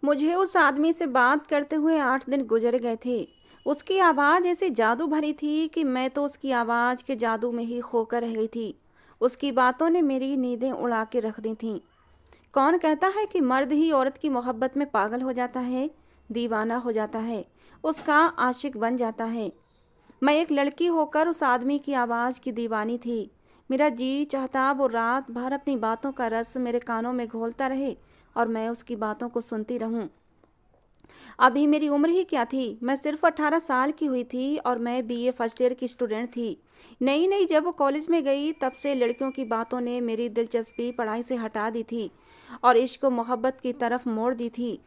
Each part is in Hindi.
मुझे उस आदमी से बात करते हुए 8 दिन गुजर गए थे। उसकी आवाज़ ऐसी जादू भरी थी कि मैं तो उसकी आवाज़ के जादू में ही खोकर रह गई थी। उसकी बातों ने मेरी नींदें उड़ा के रख दी थीं। कौन कहता है कि मर्द ही औरत की मोहब्बत में पागल हो जाता है, दीवाना हो जाता है, उसका आशिक बन जाता है। मैं एक लड़की होकर उस आदमी की आवाज़ की दीवानी थी। मेरा जी चाहता वो रात भर अपनी बातों का रस मेरे कानों में घोलता रहे और मैं उसकी बातों को सुनती रहूं। अभी मेरी उम्र ही क्या थी, मैं सिर्फ 18 साल की हुई थी और मैं बीए फर्स्ट ईयर की स्टूडेंट थी। नई नई जब वो कॉलेज में गई तब से लड़कियों की बातों ने मेरी दिलचस्पी पढ़ाई से हटा दी थी और इश्क व मोहब्बत की तरफ मोड़ दी थी।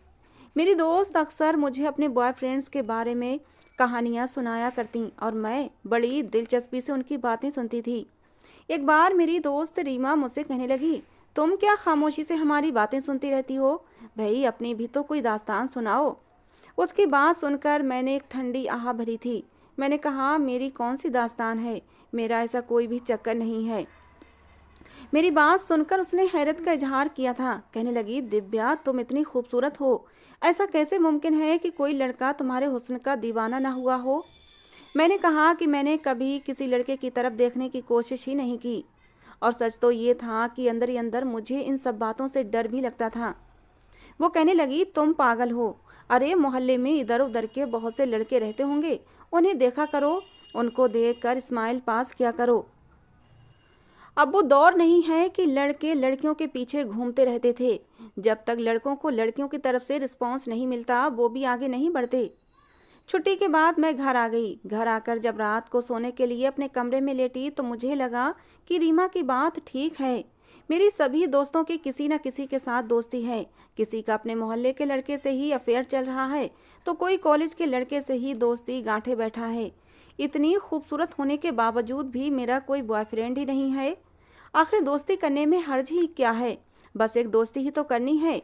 मेरी दोस्त अक्सर मुझे अपने बॉयफ्रेंड्स के बारे में कहानियाँ सुनाया करती और मैं बड़ी दिलचस्पी से उनकी बातें सुनती थी। एक बार मेरी दोस्त रीमा मुझसे कहने लगी, तुम क्या खामोशी से हमारी बातें सुनती रहती हो? भाई अपनी भी तो कोई दास्तान सुनाओ। उसकी बात सुनकर मैंने एक ठंडी आह भरी थी। मैंने कहा, मेरी कौन सी दास्तान है, मेरा ऐसा कोई भी चक्कर नहीं है। मेरी बात सुनकर उसने हैरत का इजहार किया था। कहने लगी, दिव्या तुम इतनी खूबसूरत हो, ऐसा कैसे मुमकिन है कि कोई लड़का तुम्हारे हुस्न का दीवाना ना हुआ हो? मैंने कहा कि मैंने कभी किसी लड़के की तरफ देखने की कोशिश ही नहीं की और सच तो ये था कि अंदर ही अंदर मुझे इन सब बातों से डर भी लगता था। वो कहने लगी, तुम पागल हो। अरे मोहल्ले में इधर उधर के बहुत से लड़के रहते होंगे, उन्हें देखा करो, उनको देखकर स्माइल पास किया करो। अब वो दौर नहीं है कि लड़के लड़कियों के पीछे घूमते रहते थे। जब तक लड़कों को लड़कियों की तरफ से रिस्पॉन्स नहीं मिलता वो भी आगे नहीं बढ़ते। छुट्टी के बाद मैं घर आ गई। घर आकर जब रात को सोने के लिए अपने कमरे में लेटी तो मुझे लगा कि रीमा की बात ठीक है। मेरी सभी दोस्तों की किसी न किसी के साथ दोस्ती है। किसी का अपने मोहल्ले के लड़के से ही अफेयर चल रहा है तो कोई कॉलेज के लड़के से ही दोस्ती गांठे बैठा है। इतनी खूबसूरत होने के बावजूद भी मेरा कोई बॉयफ्रेंड ही नहीं है। आखिर दोस्ती करने में हर्ज ही क्या है, बस एक दोस्ती ही तो करनी है।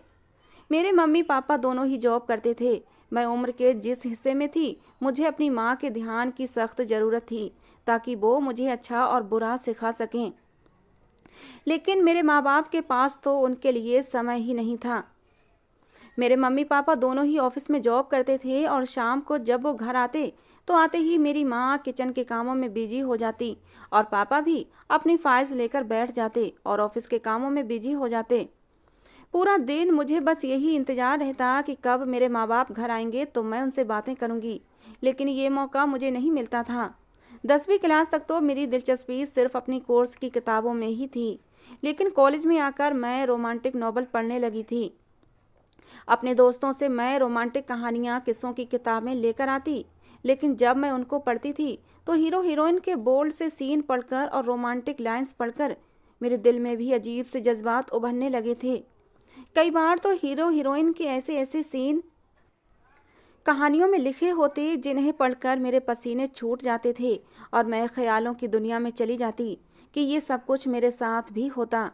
मेरे मम्मी पापा दोनों ही जॉब करते थे। मैं उम्र के जिस हिस्से में थी मुझे अपनी माँ के ध्यान की सख्त ज़रूरत थी ताकि वो मुझे अच्छा और बुरा सिखा सकें। लेकिन मेरे माँ बाप के पास तो उनके लिए समय ही नहीं था। मेरे मम्मी पापा दोनों ही ऑफिस में जॉब करते थे और शाम को जब वो घर आते तो आते ही मेरी माँ किचन के कामों में बिजी हो जाती और पापा भी अपनी फाइल्स लेकर बैठ जाते और ऑफिस के कामों में बिजी हो जाते। पूरा दिन मुझे बस यही इंतज़ार रहता कि कब मेरे माँ बाप घर आएंगे तो मैं उनसे बातें करूँगी, लेकिन ये मौका मुझे नहीं मिलता था। 10वीं क्लास तक तो मेरी दिलचस्पी सिर्फ अपनी कोर्स की किताबों में ही थी, लेकिन कॉलेज में आकर मैं रोमांटिक नॉवल पढ़ने लगी थी। अपने दोस्तों से मैं रोमांटिक कहानियाँ किस्सों की किताबें लेकर आती, लेकिन जब मैं उनको पढ़ती थी तो हीरो हीरोइन के बोल्ड से सीन पढ़कर और रोमांटिक लाइंस पढ़कर मेरे दिल में भी अजीब से जज्बात उभरने लगे थे। कई बार तो हीरो हीरोइन के ऐसे ऐसे सीन कहानियों में लिखे होते जिन्हें पढ़कर मेरे पसीने छूट जाते थे और मैं ख्यालों की दुनिया में चली जाती कि ये सब कुछ मेरे साथ भी होता।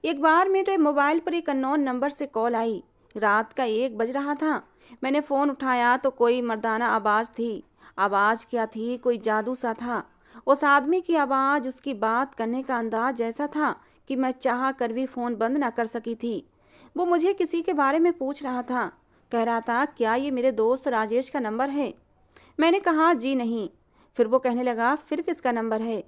एक बार मेरे मोबाइल पर एक अननोन नंबर से कॉल आई। रात का 1 बज रहा था। मैंने फ़ोन उठाया तो कोई मर्दाना आवाज़ थी। आवाज़ क्या थी, कोई जादू सा था। उस आदमी की आवाज़, उसकी बात करने का अंदाज ऐसा था कि मैं चाह कर भी फ़ोन बंद ना कर सकी थी। वो मुझे किसी के बारे में पूछ रहा था। कह रहा था, क्या ये मेरे दोस्त राजेश का नंबर है? मैंने कहा, जी नहीं। फिर वो कहने लगा, फिर किसका नंबर है?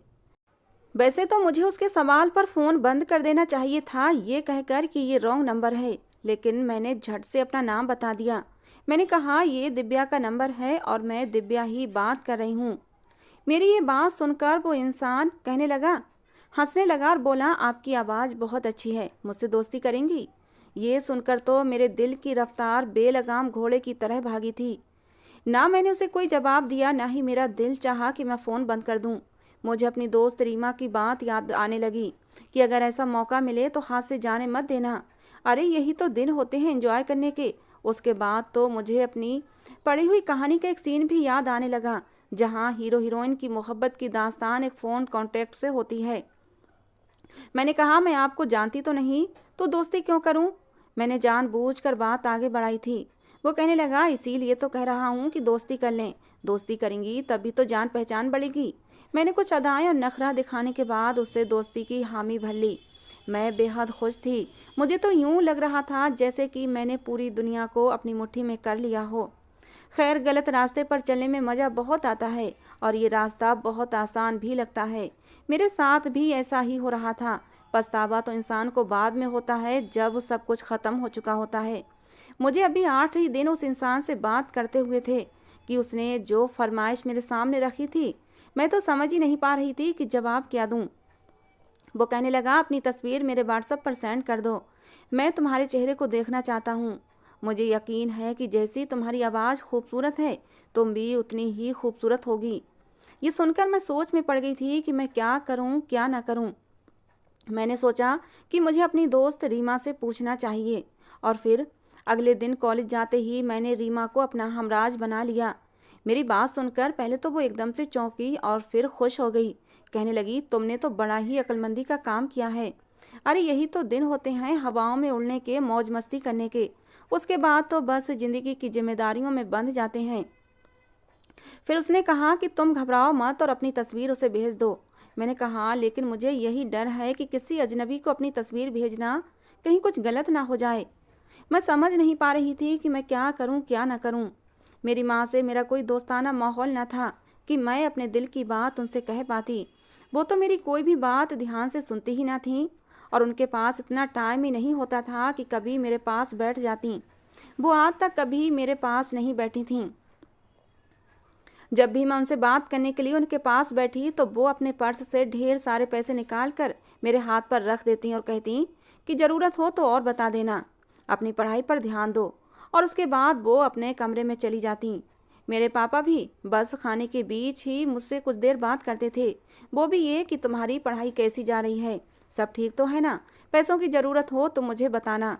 वैसे तो मुझे उसके सवाल पर फ़ोन बंद कर देना चाहिए था ये कहकर कि ये रॉन्ग नंबर है, लेकिन मैंने झट से अपना नाम बता दिया। मैंने कहा, ये दिव्या का नंबर है और मैं दिव्या ही बात कर रही हूँ। मेरी ये बात सुनकर वो इंसान कहने लगा, हंसने लगा और बोला, आपकी आवाज़ बहुत अच्छी है, मुझसे दोस्ती करेंगी? ये सुनकर तो मेरे दिल की रफ्तार बेलगाम घोड़े की तरह भागी थी। ना मैंने उसे कोई जवाब दिया, ना ही मेरा दिल चाहा कि मैं फ़ोन बंद कर दूं। मुझे अपनी दोस्त रीमा की बात याद आने लगी कि अगर ऐसा मौका मिले तो हाथ से जाने मत देना। अरे यही तो दिन होते हैं एंजॉय करने के। उसके बाद तो मुझे अपनी पढ़ी हुई कहानी का एक सीन भी याद आने लगा जहाँ हीरो हीरोइन की मोहब्बत की दास्तान एक फ़ोन कॉन्टैक्ट से होती है। मैंने कहा, मैं आपको जानती तो नहीं, तो दोस्ती क्यों करूं? मैंने जानबूझकर बात आगे बढ़ाई थी। वो कहने लगा, इसीलिए तो कह रहा हूँ कि दोस्ती कर लें। दोस्ती करेंगी तभी तो जान पहचान बढ़ेगी। मैंने कुछ अदाएं और नखरा दिखाने के बाद उससे दोस्ती की हामी भर ली। मैं बेहद खुश थी। मुझे तो यूं लग रहा था जैसे कि मैंने पूरी दुनिया को अपनी मुट्ठी में कर लिया हो। खैर, गलत रास्ते पर चलने में मज़ा बहुत आता है और ये रास्ता बहुत आसान भी लगता है। मेरे साथ भी ऐसा ही हो रहा था। पछतावा तो इंसान को बाद में होता है, जब सब कुछ ख़त्म हो चुका होता है। मुझे अभी 8 ही दिन उस इंसान से बात करते हुए थे कि उसने जो फरमाइश मेरे सामने रखी थी, मैं तो समझ ही नहीं पा रही थी कि जवाब क्या दूँ। वो कहने लगा, अपनी तस्वीर मेरे व्हाट्सएप पर सेंड कर दो। मैं तुम्हारे चेहरे को देखना चाहता हूँ। मुझे यकीन है कि जैसी तुम्हारी आवाज़ खूबसूरत है, तुम भी उतनी ही खूबसूरत होगी। ये सुनकर मैं सोच में पड़ गई थी कि मैं क्या करूँ क्या ना करूँ। मैंने सोचा कि मुझे अपनी दोस्त रीमा से पूछना चाहिए और फिर अगले दिन कॉलेज जाते ही मैंने रीमा को अपना हमराज बना लिया। मेरी बात सुनकर पहले तो वो एकदम से चौंकी और फिर खुश हो गई। कहने लगी, तुमने तो बड़ा ही अक्लमंदी का काम किया है। अरे यही तो दिन होते हैं हवाओं में उड़ने के, मौज मस्ती करने के। उसके बाद तो बस ज़िंदगी की जिम्मेदारियों में बंध जाते हैं। फिर उसने कहा कि तुम घबराओ मत और अपनी तस्वीर उसे भेज दो। मैंने कहा, लेकिन मुझे यही डर है कि किसी अजनबी को अपनी तस्वीर भेजना कहीं कुछ गलत ना हो जाए। मैं समझ नहीं पा रही थी कि मैं क्या करूं क्या ना करूं। मेरी माँ से मेरा कोई दोस्ताना माहौल न था कि मैं अपने दिल की बात उनसे कह पाती। वो तो मेरी कोई भी बात ध्यान से सुनती ही ना थी और उनके पास इतना टाइम ही नहीं होता था कि कभी मेरे पास बैठ जाती। वो आज तक कभी मेरे पास नहीं बैठी थीं। जब भी मैं उनसे बात करने के लिए उनके पास बैठी तो वो अपने पर्स से ढेर सारे पैसे निकाल कर मेरे हाथ पर रख देती और कहती कि ज़रूरत हो तो और बता देना, अपनी पढ़ाई पर ध्यान दो। और उसके बाद वो अपने कमरे में चली जाती। मेरे पापा भी बस खाने के बीच ही मुझसे कुछ देर बात करते थे। वो भी ये कि तुम्हारी पढ़ाई कैसी जा रही है, सब ठीक तो है ना, पैसों की ज़रूरत हो तो मुझे बताना।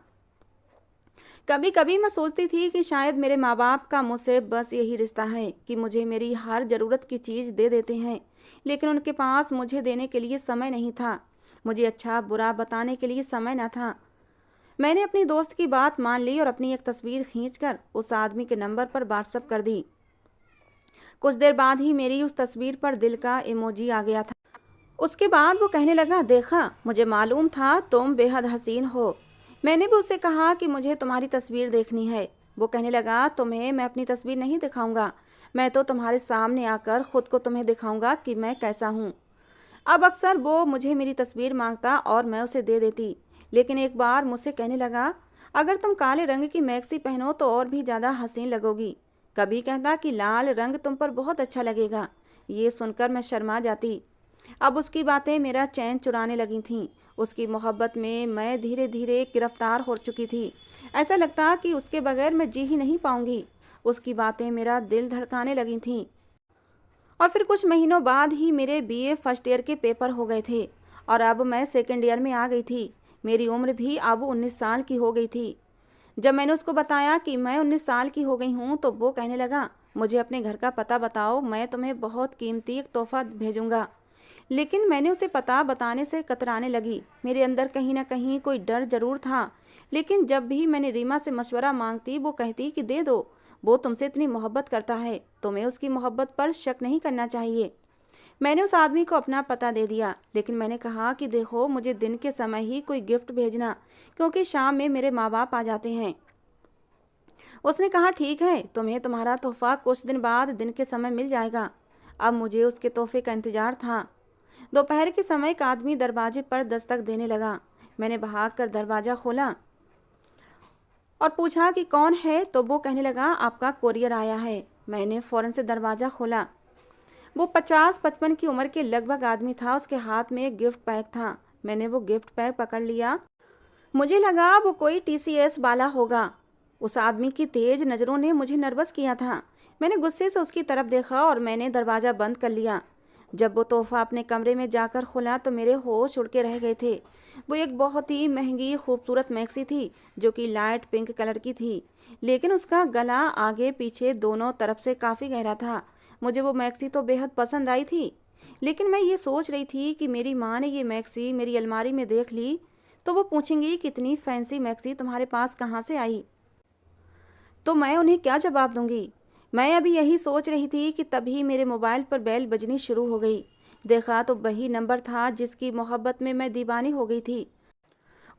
कभी कभी मैं सोचती थी कि शायद मेरे माँ बाप का मुझसे बस यही रिश्ता है कि मुझे मेरी हर ज़रूरत की चीज़ दे देते हैं, लेकिन उनके पास मुझे देने के लिए समय नहीं था। मुझे अच्छा बुरा बताने के लिए समय न था। मैंने अपनी दोस्त की बात मान ली और अपनी एक तस्वीर खींचकर उस आदमी के नंबर पर व्हाट्सएप कर दी। कुछ देर बाद ही मेरी उस तस्वीर पर दिल का इमोजी आ गया था। उसके बाद वो कहने लगा, देखा, मुझे मालूम था तुम बेहद हसीन हो। मैंने भी उससे कहा कि मुझे तुम्हारी तस्वीर देखनी है। वो कहने लगा, तुम्हें मैं अपनी तस्वीर नहीं दिखाऊंगा, मैं तो तुम्हारे सामने आकर खुद को तुम्हें दिखाऊंगा कि मैं कैसा हूँ। अब अक्सर वो मुझे मेरी तस्वीर मांगता और मैं उसे दे देती, लेकिन एक बार मुझसे कहने लगा, अगर तुम काले रंग की मैक्सी पहनो तो और भी ज़्यादा हसीन लगोगी। कभी कहता कि लाल रंग तुम पर बहुत अच्छा लगेगा। ये सुनकर मैं शर्मा जाती। अब उसकी बातें मेरा चैन चुराने लगी थीं। उसकी मोहब्बत में मैं धीरे धीरे गिरफ्तार हो चुकी थी। ऐसा लगता कि उसके बगैर मैं जी ही नहीं पाऊंगी। उसकी बातें मेरा दिल धड़काने लगी थीं। और फिर कुछ महीनों बाद ही मेरे बीए फर्स्ट ईयर के पेपर हो गए थे और अब मैं सेकेंड ईयर में आ गई थी। मेरी उम्र भी अब 19 साल की हो गई थी। जब मैंने उसको बताया कि मैं 19 साल की हो गई हूँ तो वो कहने लगा, मुझे अपने घर का पता बताओ, मैं तुम्हें बहुत कीमती एक तोहफा भेजूंगा। लेकिन मैंने उसे पता बताने से कतराने लगी। मेरे अंदर कहीं ना कहीं कोई डर जरूर था, लेकिन जब भी मैंने रीमा से मशवरा मांगती वो कहती कि दे दो, वो तुमसे इतनी मोहब्बत करता है, तुम्हें उसकी मोहब्बत पर शक नहीं करना चाहिए। मैंने उस आदमी को अपना पता दे दिया, लेकिन मैंने कहा कि देखो, मुझे दिन के समय ही कोई गिफ्ट भेजना, क्योंकि शाम में मेरे माँ बाप आ जाते हैं। उसने कहा, ठीक है, तुम्हें तुम्हारा तोहफा कुछ दिन बाद दिन के समय मिल जाएगा। अब मुझे उसके तोहफे का इंतजार था। दोपहर के समय एक आदमी दरवाजे पर दस्तक देने लगा। मैंने भागकर दरवाज़ा खोला और पूछा कि कौन है, तो वो कहने लगा, आपका कोरियर आया है। मैंने फ़ौरन से दरवाज़ा खोला। वो 50-55 की उम्र के लगभग आदमी था। उसके हाथ में एक गिफ्ट पैक था। मैंने वो गिफ्ट पैक पकड़ लिया। मुझे लगा वो कोई टीसीएस वाला होगा। उस आदमी की तेज नज़रों ने मुझे नर्वस किया था। मैंने गुस्से से उसकी तरफ देखा और मैंने दरवाज़ा बंद कर लिया। जब वो तोहफा अपने कमरे में जाकर खुला तो मेरे होश उड़ के रह गए थे। वो एक बहुत ही महंगी खूबसूरत मैक्सी थी जो कि लाइट पिंक कलर की थी, लेकिन उसका गला आगे पीछे दोनों तरफ से काफ़ी गहरा था। मुझे वो मैक्सी तो बेहद पसंद आई थी, लेकिन मैं ये सोच रही थी कि मेरी माँ ने ये मैक्सी मेरी अलमारी में देख ली तो वो पूछेंगी कितनी फैंसी मैक्सी तुम्हारे पास कहाँ से आई, तो मैं उन्हें क्या जवाब दूंगी। मैं अभी यही सोच रही थी कि तभी मेरे मोबाइल पर बेल बजनी शुरू हो गई। देखा तो वही नंबर था जिसकी मोहब्बत में मैं दीवानी हो गई थी।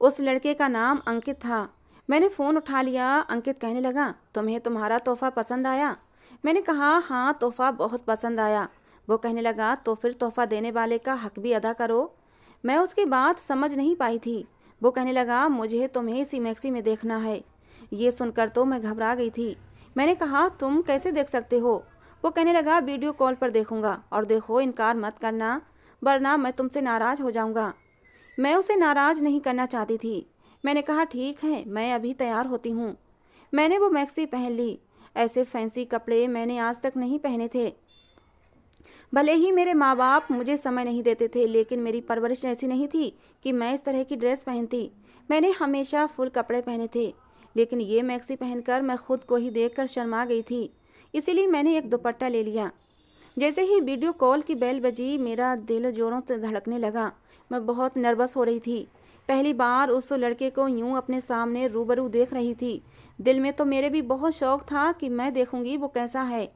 उस लड़के का नाम अंकित था। मैंने फ़ोन उठा लिया। अंकित कहने लगा, तुम्हें तुम्हारा तोहफ़ा पसंद आया? मैंने कहा, हाँ, तोहफ़ा बहुत पसंद आया। वो कहने लगा, तो फिर तोहफ़ा देने वाले का हक भी अदा करो। मैं उसकी बात समझ नहीं पाई थी। वो कहने लगा, मुझे तुम्हें इसी मैक्सी में देखना है। ये सुनकर तो मैं घबरा गई थी। मैंने कहा, तुम कैसे देख सकते हो? वो कहने लगा, वीडियो कॉल पर देखूंगा, और देखो, इनकार मत करना, वरना मैं तुमसे नाराज़ हो जाऊंगा। मैं उसे नाराज़ नहीं करना चाहती थी। मैंने कहा, ठीक है, मैं अभी तैयार होती हूँ। मैंने वो मैक्सी पहन ली। ऐसे फैंसी कपड़े मैंने आज तक नहीं पहने थे। भले ही मेरे माँ बाप मुझे समय नहीं देते थे, लेकिन मेरी परवरिश ऐसी नहीं थी कि मैं इस तरह की ड्रेस पहनती। मैंने हमेशा फुल कपड़े पहने थे, लेकिन ये मैक्सी पहनकर मैं खुद को ही देखकर शर्मा गई थी। इसीलिए मैंने एक दुपट्टा ले लिया। जैसे ही वीडियो कॉल की बेल बजी, मेरा दिल जोरों से धड़कने लगा। मैं बहुत नर्वस हो रही थी। पहली बार उस लड़के को यूं अपने सामने रूबरू देख रही थी। दिल में तो मेरे भी बहुत शौक था कि मैं देखूंगी वो कैसा है।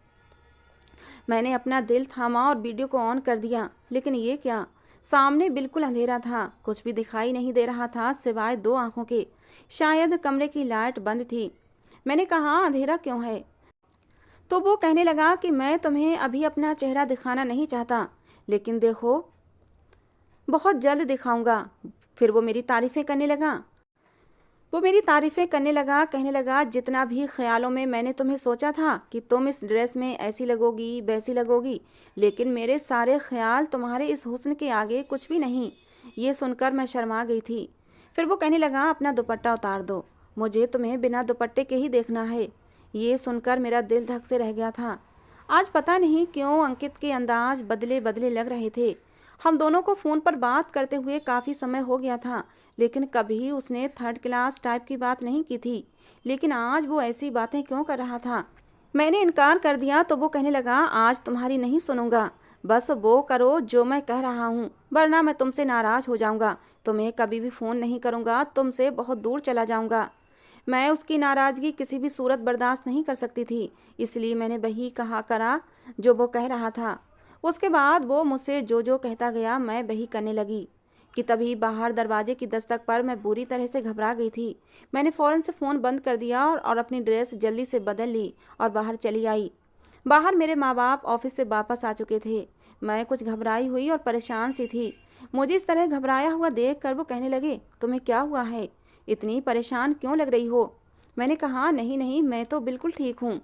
मैंने अपना दिल थामा और वीडियो को ऑन कर दिया। लेकिन ये क्या, सामने बिल्कुल अंधेरा था। कुछ भी दिखाई नहीं दे रहा था सिवाय दो आंखों के। शायद कमरे की लाइट बंद थी। मैंने कहा, अंधेरा क्यों है? तो वो कहने लगा कि मैं तुम्हें अभी अपना चेहरा दिखाना नहीं चाहता, लेकिन देखो, बहुत जल्द दिखाऊंगा। फिर वो मेरी तारीफ़ें करने लगा, कहने लगा, जितना भी ख्यालों में मैंने तुम्हें सोचा था कि तुम इस ड्रेस में ऐसी लगोगी वैसी लगोगी, लेकिन मेरे सारे ख्याल तुम्हारे इस हुस्न के आगे कुछ भी नहीं। ये सुनकर मैं शर्मा गई थी। फिर वो कहने लगा, अपना दुपट्टा उतार दो, मुझे तुम्हें बिना दुपट्टे के ही देखना है। ये सुनकर मेरा दिल धक से रह गया था। आज पता नहीं क्यों अंकित के अंदाज बदले बदले लग रहे थे। हम दोनों को फ़ोन पर बात करते हुए काफ़ी समय हो गया था, लेकिन कभी उसने थर्ड क्लास टाइप की बात नहीं की थी। लेकिन आज वो ऐसी बातें क्यों कर रहा था? मैंने इनकार कर दिया तो वो कहने लगा, आज तुम्हारी नहीं सुनूंगा, बस वो करो जो मैं कह रहा हूँ, वरना मैं तुमसे नाराज़ हो जाऊँगा। तुम्हें कभी भी फ़ोन नहीं करूँगा, तुमसे बहुत दूर चला जाऊँगा। मैं उसकी नाराज़गी किसी भी सूरत बर्दाश्त नहीं कर सकती थी, इसलिए मैंने वही कहा करा जो वो कह रहा था। उसके बाद वो मुझसे जो जो कहता गया, मैं वही करने लगी कि तभी बाहर दरवाजे की दस्तक पर मैं बुरी तरह से घबरा गई थी। मैंने फ़ौरन से फ़ोन बंद कर दिया और अपनी ड्रेस जल्दी से बदल ली और बाहर चली आई। बाहर मेरे माँ बाप ऑफिस से वापस आ चुके थे। मैं कुछ घबराई हुई और परेशान सी थी। मुझे इस तरह घबराया हुआ देख कर वो कहने लगे, तुम्हें क्या हुआ है? इतनी परेशान क्यों लग रही हो? मैंने कहा, नहीं नहीं, मैं तो बिल्कुल ठीक हूँ।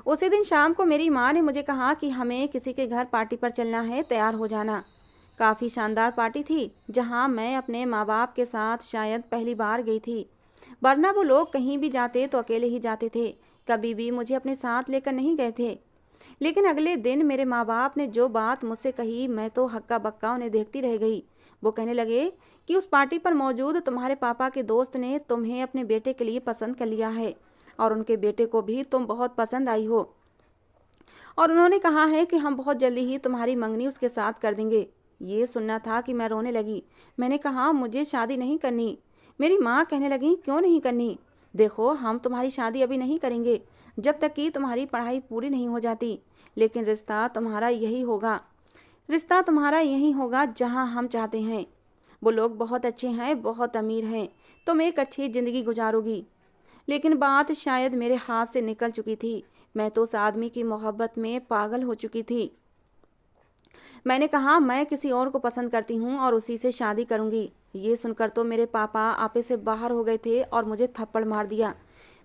उसी दिन शाम को मेरी माँ ने मुझे कहा कि हमें किसी के घर पार्टी पर चलना है, तैयार हो जाना। काफ़ी शानदार पार्टी थी, जहाँ मैं अपने माँ बाप के साथ शायद पहली बार गई थी, वरना वो लोग कहीं भी जाते तो अकेले ही जाते थे, कभी भी मुझे अपने साथ लेकर नहीं गए थे। लेकिन अगले दिन मेरे माँ बाप ने जो बात मुझसे कही, मैं तो हक्का बक्का उन्हें देखती रह गई। वो कहने लगे कि उस पार्टी पर मौजूद तुम्हारे पापा के दोस्त ने तुम्हें अपने बेटे के लिए पसंद कर लिया है, और उनके बेटे को भी तुम बहुत पसंद आई हो, और उन्होंने कहा है कि हम बहुत जल्दी ही तुम्हारी मंगनी उसके साथ कर देंगे। ये सुनना था कि मैं रोने लगी। मैंने कहा, मुझे शादी नहीं करनी। मेरी माँ कहने लगी, क्यों नहीं करनी? देखो, हम तुम्हारी शादी अभी नहीं करेंगे जब तक कि तुम्हारी पढ़ाई पूरी नहीं हो जाती, लेकिन रिश्ता तुम्हारा यही होगा जहाँ हम चाहते हैं। वो लोग बहुत अच्छे हैं, बहुत अमीर हैं, तुम एक अच्छी ज़िंदगी गुजारोगी। लेकिन बात शायद मेरे हाथ से निकल चुकी थी। मैं तो उस आदमी की मोहब्बत में पागल हो चुकी थी। मैंने कहा, मैं किसी और को पसंद करती हूँ और उसी से शादी करूँगी। ये सुनकर तो मेरे पापा आपे से बाहर हो गए थे और मुझे थप्पड़ मार दिया।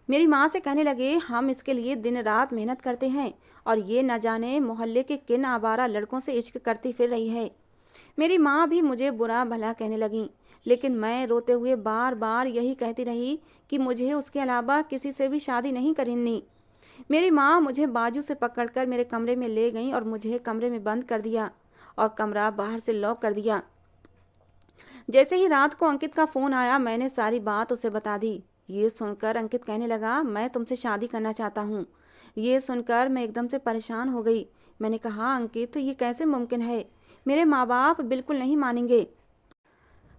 मेरी माँ से कहने लगे, हम इसके लिए दिन रात मेहनत करते हैं और ये न जाने मोहल्ले के किन आवारा लड़कों से इश्क करती फिर रही है। मेरी माँ भी मुझे बुरा भला कहने लगी, लेकिन मैं रोते हुए बार बार यही कहती रही कि मुझे उसके अलावा किसी से भी शादी नहीं करनी। मेरी माँ मुझे बाजू से पकड़कर मेरे कमरे में ले गई और मुझे कमरे में बंद कर दिया और कमरा बाहर से लॉक कर दिया। जैसे ही रात को अंकित का फ़ोन आया, मैंने सारी बात उसे बता दी। ये सुनकर अंकित कहने लगा, मैं तुमसे शादी करना चाहता हूँ। ये सुनकर मैं एकदम से परेशान हो गई। मैंने कहा, अंकित, ये कैसे मुमकिन है? मेरे माँ बाप बिल्कुल नहीं मानेंगे।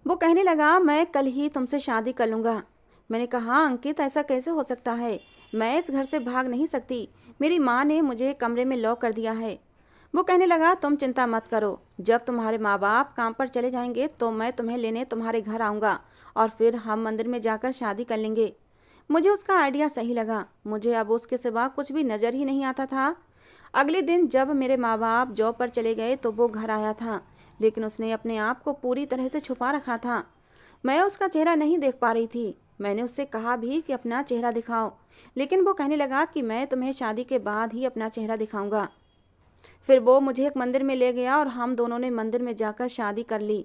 वो कहने लगा, मैं कल ही तुमसे शादी कर लूँगा। मैंने कहा, अंकित, ऐसा कैसे हो सकता है? मैं इस घर से भाग नहीं सकती। मेरी माँ ने मुझे कमरे में लॉक कर दिया है। वो कहने लगा, तुम चिंता मत करो, जब तुम्हारे माँ बाप काम पर चले जाएंगे तो मैं तुम्हें लेने तुम्हारे घर आऊँगा और फिर हम मंदिर में जाकर शादी कर लेंगे। मुझे उसका आइडिया सही लगा। मुझे अब उसके सिवा कुछ भी नज़र ही नहीं आता था। अगले दिन जब मेरे माँ बाप जॉब पर चले गए तो वो घर आया था, लेकिन उसने अपने आप को पूरी तरह से छुपा रखा था। मैं उसका चेहरा नहीं देख पा रही थी। मैंने उससे कहा भी कि अपना चेहरा दिखाओ, लेकिन वो कहने लगा कि मैं तुम्हें शादी के बाद ही अपना चेहरा दिखाऊंगा। फिर वो मुझे एक मंदिर में ले गया और हम दोनों ने मंदिर में जाकर शादी कर ली।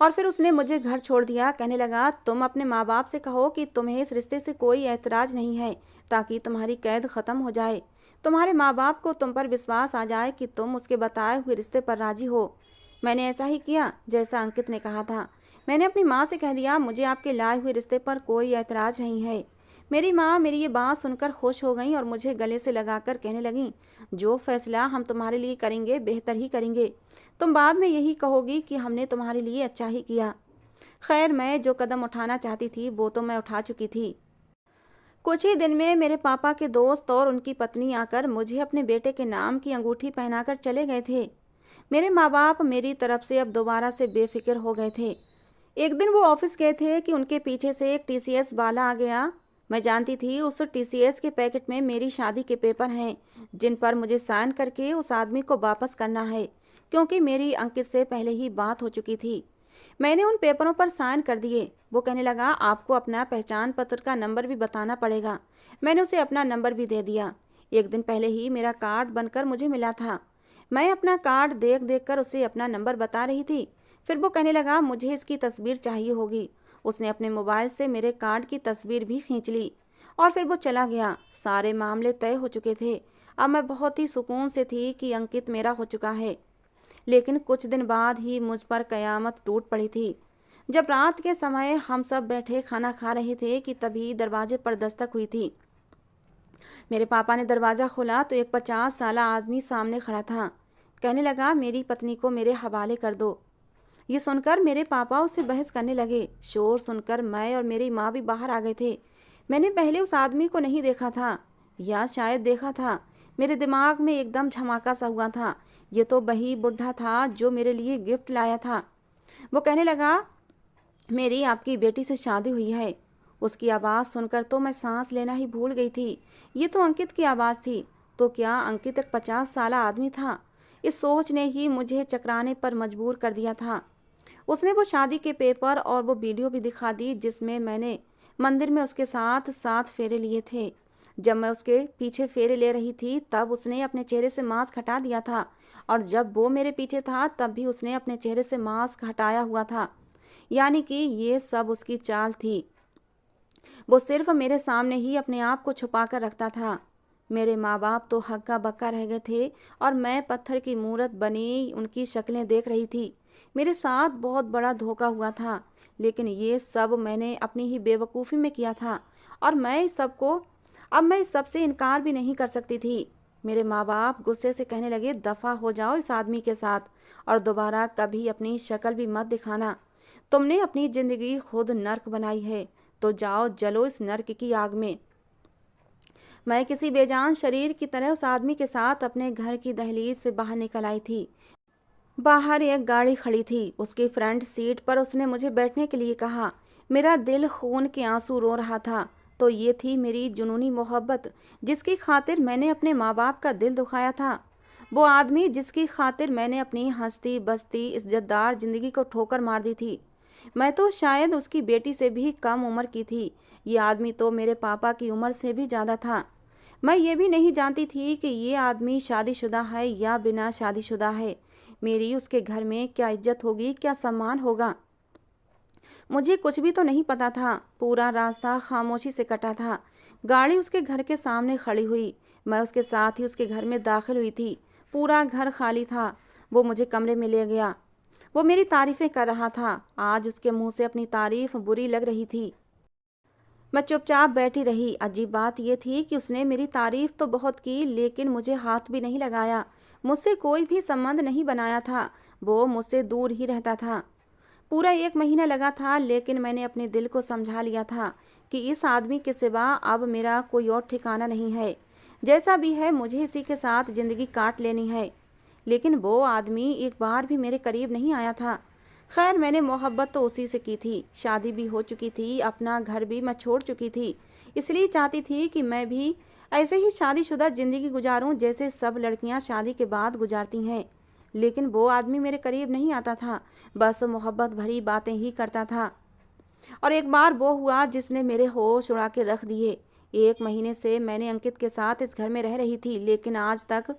और फिर उसने मुझे घर छोड़ दिया। कहने लगा, तुम अपने माँ बाप से कहो कि तुम्हें इस रिश्ते से कोई ऐतराज़ नहीं है, ताकि तुम्हारी कैद ख़त्म हो जाए। तुम्हारे माँ बाप को तुम पर विश्वास आ जाए कि तुम उसके बताए हुए रिश्ते पर राजी हो। मैंने ऐसा ही किया जैसा अंकित ने कहा था। मैंने अपनी माँ से कह दिया, मुझे आपके लाए हुए रिश्ते पर कोई ऐतराज़ नहीं है। मेरी माँ मेरी ये बात सुनकर खुश हो गई और मुझे गले से लगाकर कहने लगी, जो फैसला हम तुम्हारे लिए करेंगे बेहतर ही करेंगे। तुम बाद में यही कहोगी कि हमने तुम्हारे लिए अच्छा ही किया। खैर, मैं जो कदम उठाना चाहती थी वो तो मैं उठा चुकी थी। कुछ ही दिन में मेरे पापा के दोस्त और उनकी पत्नी आकर मुझे अपने बेटे के नाम की अंगूठी पहनाकर चले गए थे। मेरे माँ बाप मेरी तरफ से अब दोबारा से बेफिक्र हो गए थे। एक दिन वो ऑफिस गए थे कि उनके पीछे से एक टीसीएस वाला आ गया। मैं जानती थी उस टीसीएस के पैकेट में मेरी शादी के पेपर हैं, जिन पर मुझे साइन करके उस आदमी को वापस करना है, क्योंकि मेरी अंकित से पहले ही बात हो चुकी थी। मैंने उन पेपरों पर साइन कर दिए। वो कहने लगा, आपको अपना पहचान पत्र का नंबर भी बताना पड़ेगा। मैंने उसे अपना नंबर भी दे दिया। एक दिन पहले ही मेरा कार्ड बनकर मुझे मिला था। मैं अपना कार्ड देख देख कर उसे अपना नंबर बता रही थी। फिर वो कहने लगा, मुझे इसकी तस्वीर चाहिए होगी। उसने अपने मोबाइल से मेरे कार्ड की तस्वीर भी खींच ली और फिर वो चला गया। सारे मामले तय हो चुके थे। अब मैं बहुत ही सुकून से थी कि अंकित मेरा हो चुका है। लेकिन कुछ दिन बाद ही मुझ पर कयामत टूट पड़ी थी। जब रात के समय हम सब बैठे खाना खा रहे थे कि तभी दरवाजे पर दस्तक हुई थी। मेरे पापा ने दरवाज़ा खोला तो एक 50 साला आदमी सामने खड़ा था। कहने लगा, मेरी पत्नी को मेरे हवाले कर दो। ये सुनकर मेरे पापा उससे बहस करने लगे। शोर सुनकर मैं और मेरी माँ भी बाहर आ गए थे। मैंने पहले उस आदमी को नहीं देखा था, या शायद देखा था। मेरे दिमाग में एकदम झमाका सा हुआ था। ये तो वही बुढ़ा था जो मेरे लिए गिफ्ट लाया था। वो कहने लगा, मेरी आपकी बेटी से शादी हुई है। उसकी आवाज़ सुनकर तो मैं सांस लेना ही भूल गई थी। ये तो अंकित की आवाज़ थी। तो क्या अंकित एक 50 साला आदमी था? इस सोच ने ही मुझे चकराने पर मजबूर कर दिया था। उसने वो शादी के पेपर और वो वीडियो भी दिखा दी जिसमें मैंने मंदिर में उसके साथ 7 फेरे लिए थे। जब मैं उसके पीछे फेरे ले रही थी तब उसने अपने चेहरे से मास्क हटा दिया था, और जब वो मेरे पीछे था तब भी उसने अपने चेहरे से मास्क हटाया हुआ था। यानी कि ये सब उसकी चाल थी। वो सिर्फ मेरे सामने ही अपने आप को छुपा कर रखता था। मेरे माँ बाप तो हक्का बक्का रह गए थे और मैं पत्थर की मूरत बनी उनकी शक्लें देख रही थी। मेरे साथ बहुत बड़ा धोखा हुआ था, लेकिन ये सब मैंने अपनी ही बेवकूफ़ी में किया था, और मैं इस सब से इनकार भी नहीं कर सकती थी। मेरे माँ बाप गुस्से से कहने लगे, दफ़ा हो जाओ इस आदमी के साथ और दोबारा कभी अपनी शक्ल भी मत दिखाना। तुमने अपनी ज़िंदगी खुद नर्क बनाई है, तो जाओ जलो इस नर्क की आग में। मैं किसी बेजान शरीर की तरह उस आदमी के साथ अपने घर की दहलीज से बाहर निकल आई थी। बाहर एक गाड़ी खड़ी थी। उसकी फ्रंट सीट पर उसने मुझे बैठने के लिए कहा। मेरा दिल खून के आंसू रो रहा था। तो ये थी मेरी जुनूनी मोहब्बत, जिसकी खातिर मैंने अपने माँ बाप का दिल दुखाया था। वो आदमी जिसकी खातिर मैंने अपनी हंसती बसती इज्जतदार जिंदगी को ठोकर मार दी थी। मैं तो शायद उसकी बेटी से भी कम उम्र की थी। ये आदमी तो मेरे पापा की उम्र से भी ज़्यादा था। मैं ये भी नहीं जानती थी कि ये आदमी शादीशुदा है या बिना शादीशुदा है। मेरी उसके घर में क्या इज्जत होगी, क्या सम्मान होगा, मुझे कुछ भी तो नहीं पता था। पूरा रास्ता खामोशी से कटा था। गाड़ी उसके घर के सामने खड़ी हुई। मैं उसके साथ ही उसके घर में दाखिल हुई थी। पूरा घर खाली था। वो मुझे कमरे में ले गया। वो मेरी तारीफ़ें कर रहा था। आज उसके मुंह से अपनी तारीफ़ बुरी लग रही थी। मैं चुपचाप बैठी रही। अजीब बात यह थी कि उसने मेरी तारीफ़ तो बहुत की, लेकिन मुझे हाथ भी नहीं लगाया। मुझसे कोई भी संबंध नहीं बनाया था। वो मुझसे दूर ही रहता था। पूरा 1 महीना लगा था, लेकिन मैंने अपने दिल को समझा लिया था कि इस आदमी के सिवा अब मेरा कोई और ठिकाना नहीं है। जैसा भी है मुझे इसी के साथ ज़िंदगी काट लेनी है। लेकिन वो आदमी एक बार भी मेरे करीब नहीं आया था। खैर मैंने मोहब्बत तो उसी से की थी, शादी भी हो चुकी थी, अपना घर भी मैं छोड़ चुकी थी। इसलिए चाहती थी कि मैं भी ऐसे ही शादीशुदा ज़िंदगी गुजारूं जैसे सब लड़कियां शादी के बाद गुजारती हैं। लेकिन वो आदमी मेरे करीब नहीं आता था, बस मोहब्बत भरी बातें ही करता था। और एक बार वो हुआ जिसने मेरे होश उड़ा के रख दिए। 1 महीने से मैंने अंकित के साथ इस घर में रह रही थी, लेकिन आज तक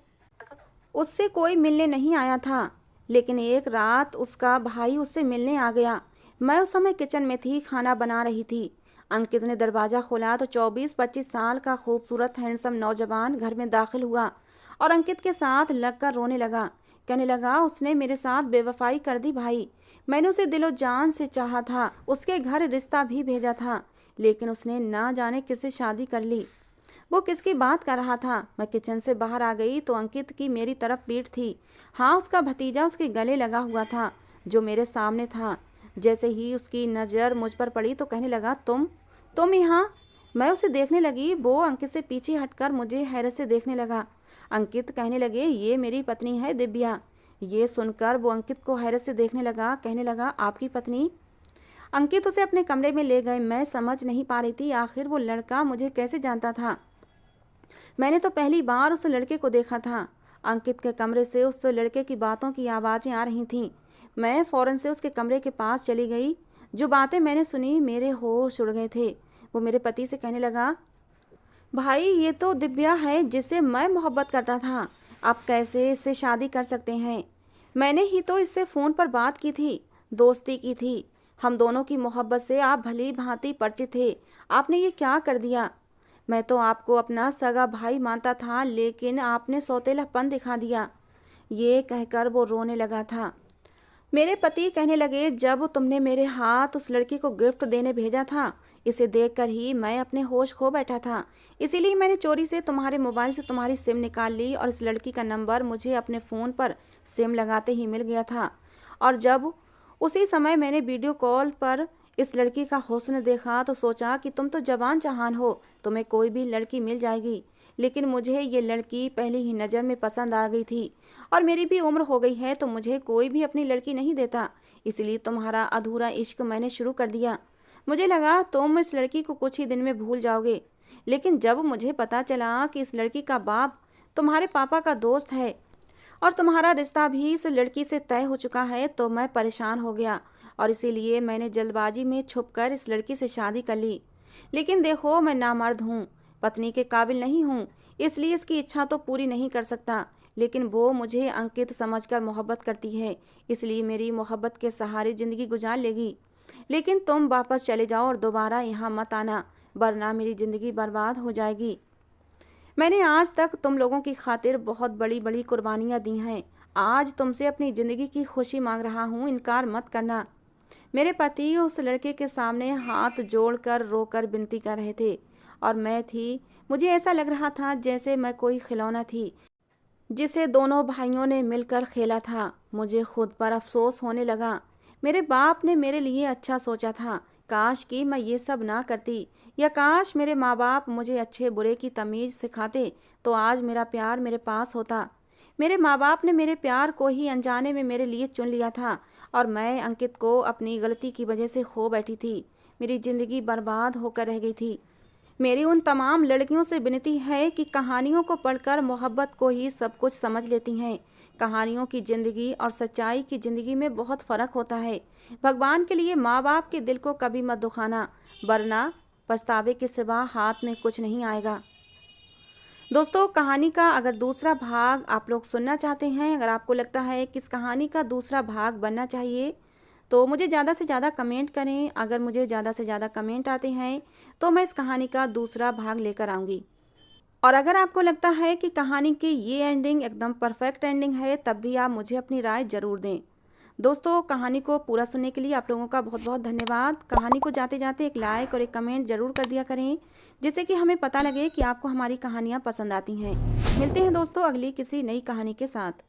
उससे कोई मिलने नहीं आया था। लेकिन एक रात उसका भाई उससे मिलने आ गया। मैं उस समय किचन में थी, खाना बना रही थी। अंकित ने दरवाज़ा खोला तो 24-25 साल का खूबसूरत हैंडसम नौजवान घर में दाखिल हुआ और अंकित के साथ लगकर रोने लगा। कहने लगा, उसने मेरे साथ बेवफाई कर दी भाई। मैंने उसे दिलो जान से चाहा था, उसके घर रिश्ता भी भेजा था, लेकिन उसने ना जाने किससे शादी कर ली। वो किसकी बात कर रहा था। मैं किचन से बाहर आ गई तो अंकित की मेरी तरफ पीठ थी। हाँ, उसका भतीजा उसके गले लगा हुआ था, जो मेरे सामने था। जैसे ही उसकी नज़र मुझ पर पड़ी तो कहने लगा, तुम यहाँ। मैं उसे देखने लगी, वो अंकित से पीछे हटकर मुझे हैरत से देखने लगा। अंकित कहने लगे, ये मेरी पत्नी है दिव्या। ये सुनकर वो अंकित को हैरत से देखने लगा, कहने लगा, आपकी पत्नी? अंकित उसे अपने कमरे में ले गए। मैं समझ नहीं पा रही थी आखिर वो लड़का मुझे कैसे जानता था। मैंने तो पहली बार उस लड़के को देखा था। अंकित के कमरे से उस लड़के की बातों की आवाज़ें आ रही थीं। मैं फ़ौरन से उसके कमरे के पास चली गई। जो बातें मैंने सुनी, मेरे होश उड़ गए थे। वो मेरे पति से कहने लगा, भाई ये तो दिव्या है जिससे मैं मोहब्बत करता था। आप कैसे इससे शादी कर सकते हैं? मैंने ही तो इससे फ़ोन पर बात की थी, दोस्ती की थी। हम दोनों की मोहब्बत से आप भली भांति परिचित थे। आपने ये क्या कर दिया? मैं तो आपको अपना सगा भाई मानता था, लेकिन आपने सौतेलापन दिखा दिया। ये कहकर वो रोने लगा था। मेरे पति कहने लगे, जब तुमने मेरे हाथ उस लड़की को गिफ्ट देने भेजा था, इसे देखकर ही मैं अपने होश खो बैठा था। इसीलिए मैंने चोरी से तुम्हारे मोबाइल से तुम्हारी सिम निकाल ली और इस लड़की का नंबर मुझे अपने फ़ोन पर सिम लगाते ही मिल गया था। और जब उसी समय मैंने वीडियो कॉल पर इस लड़की का हुस्न देखा तो सोचा कि तुम तो जवान जहान हो, तुम्हें कोई भी लड़की मिल जाएगी। लेकिन मुझे ये लड़की पहली ही नज़र में पसंद आ गई थी और मेरी भी उम्र हो गई है, तो मुझे कोई भी अपनी लड़की नहीं देता। इसलिए तुम्हारा अधूरा इश्क मैंने शुरू कर दिया। मुझे लगा तुम इस लड़की को कुछ ही दिन में भूल जाओगे, लेकिन जब मुझे पता चला कि इस लड़की का बाप तुम्हारे पापा का दोस्त है और तुम्हारा रिश्ता भी इस लड़की से तय हो चुका है, तो मैं परेशान हो गया और इसीलिए मैंने जल्दबाजी में छुपकर इस लड़की से शादी कर ली। लेकिन देखो, मैं नामर्द हूँ, पत्नी के काबिल नहीं हूँ, इसलिए इसकी इच्छा तो पूरी नहीं कर सकता। लेकिन वो मुझे अंकित समझकर मोहब्बत करती है, इसलिए मेरी मोहब्बत के सहारे ज़िंदगी गुजार लेगी। लेकिन तुम वापस चले जाओ और दोबारा यहाँ मत आना, वरना मेरी ज़िंदगी बर्बाद हो जाएगी। मैंने आज तक तुम लोगों की खातिर बहुत बड़ी बड़ी कुर्बानियाँ दी हैं। आज तुमसे अपनी ज़िंदगी की खुशी मांग रहा हूँ, इनकार मत करना। मेरे पति उस लड़के के सामने हाथ जोड़कर रोकर विनती कर रहे थे और मुझे ऐसा लग रहा था जैसे मैं कोई खिलौना थी जिसे दोनों भाइयों ने मिलकर खेला था। मुझे खुद पर अफसोस होने लगा। मेरे बाप ने मेरे लिए अच्छा सोचा था। काश कि मैं ये सब ना करती, या काश मेरे माँ बाप मुझे अच्छे बुरे की तमीज़ सिखाते, तो आज मेरा प्यार मेरे पास होता। मेरे माँ बाप ने मेरे प्यार को ही अनजाने में मेरे लिए चुन लिया था और मैं अंकित को अपनी गलती की वजह से खो बैठी थी। मेरी ज़िंदगी बर्बाद होकर रह गई थी। मेरी उन तमाम लड़कियों से विनती है कि कहानियों को पढ़कर मोहब्बत को ही सब कुछ समझ लेती हैं। कहानियों की ज़िंदगी और सच्चाई की ज़िंदगी में बहुत फ़र्क होता है। भगवान के लिए माँ बाप के दिल को कभी मत दुखाना, वरना पछतावे के सिवा हाथ में कुछ नहीं आएगा। दोस्तों, कहानी का अगर दूसरा भाग आप लोग सुनना चाहते हैं, अगर आपको लगता है कि इस कहानी का दूसरा भाग बनना चाहिए, तो मुझे ज़्यादा से ज़्यादा कमेंट करें। अगर मुझे ज़्यादा से ज़्यादा कमेंट आते हैं तो मैं इस कहानी का दूसरा भाग लेकर आऊँगी। और अगर आपको लगता है कि कहानी की ये एंडिंग एकदम परफेक्ट एंडिंग है, तब भी आप मुझे अपनी राय ज़रूर दें। दोस्तों, कहानी को पूरा सुनने के लिए आप लोगों का बहुत बहुत धन्यवाद। कहानी को जाते जाते एक लाइक और एक कमेंट ज़रूर कर दिया करें, जिससे कि हमें पता लगे कि आपको हमारी कहानियाँ पसंद आती हैं। मिलते हैं दोस्तों अगली किसी नई कहानी के साथ।